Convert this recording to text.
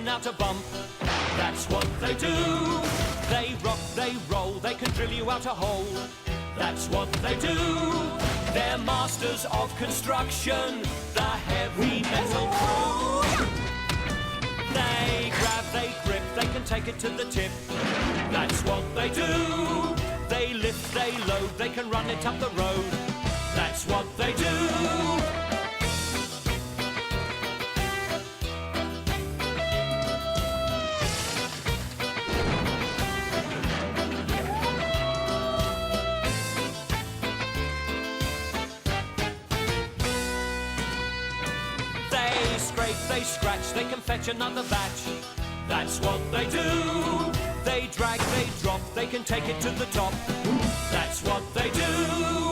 spin out a bump. That's what they do. They rock, they roll, they can drill you out a hole. That's what they do. They're masters of construction, the heavy metal crew. They grab, they grip, they can take it to the tip. That's what they do. They lift, they load, they can run it up the road. That's what they do. They scratch, they can fetch another batch. That's what they do. They drag, they drop, they can take it to the top. That's what they do.